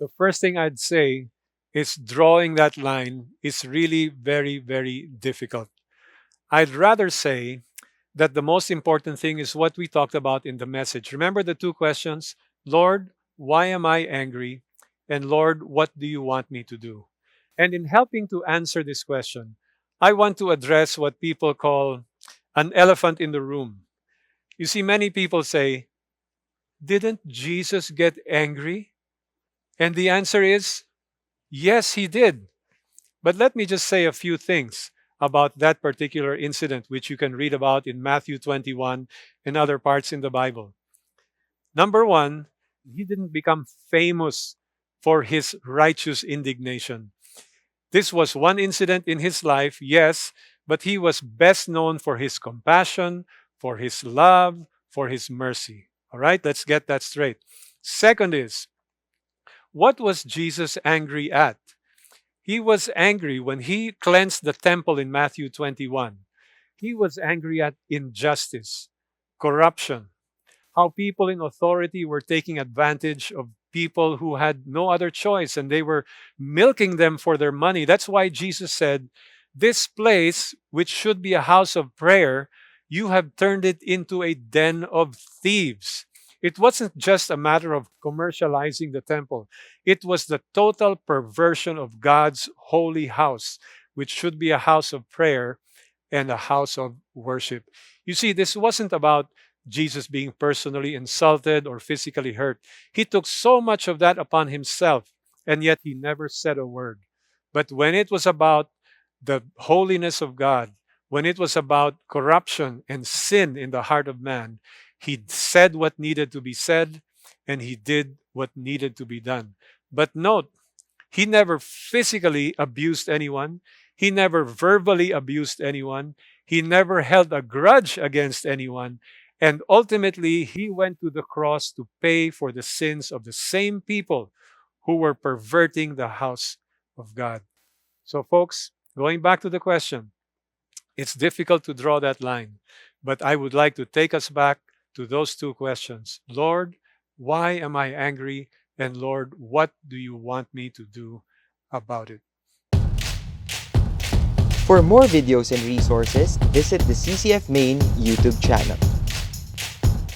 The first thing I'd say is drawing that line is really very, very difficult. I'd rather say that the most important thing is what we talked about in the message. Remember the two questions? Lord, why am I angry? And Lord, what do you want me to do? And in helping to answer this question, I want to address what people call an elephant in the room. You see, many people say, didn't Jesus get angry? And the answer is, yes, he did. But let me just say a few things about that particular incident, which you can read about in Matthew 21 and other parts in the Bible. Number one, he didn't become famous for his righteous indignation. This was one incident in his life, yes, but he was best known for his compassion, for his love, for his mercy. All right, let's get that straight. Second is, what was Jesus angry at? He was angry when he cleansed the temple in Matthew 21. He was angry at injustice, corruption, how people in authority were taking advantage of people who had no other choice and they were milking them for their money. That's why Jesus said, this place, which should be a house of prayer, you have turned it into a den of thieves. It wasn't just a matter of commercializing the temple. It was the total perversion of God's holy house, which should be a house of prayer and a house of worship. You see, this wasn't about Jesus being personally insulted or physically hurt. He took so much of that upon himself, and yet he never said a word. But when it was about the holiness of God, when it was about corruption and sin in the heart of man, he said what needed to be said and he did what needed to be done. But note, he never physically abused anyone. He never verbally abused anyone. He never held a grudge against anyone. And ultimately, he went to the cross to pay for the sins of the same people who were perverting the house of God. So, folks, going back to the question, it's difficult to draw that line, but I would like to take us back to those two questions. Lord, why am I angry? And Lord, what do you want me to do about it? For more videos and resources, visit the CCF Main YouTube channel.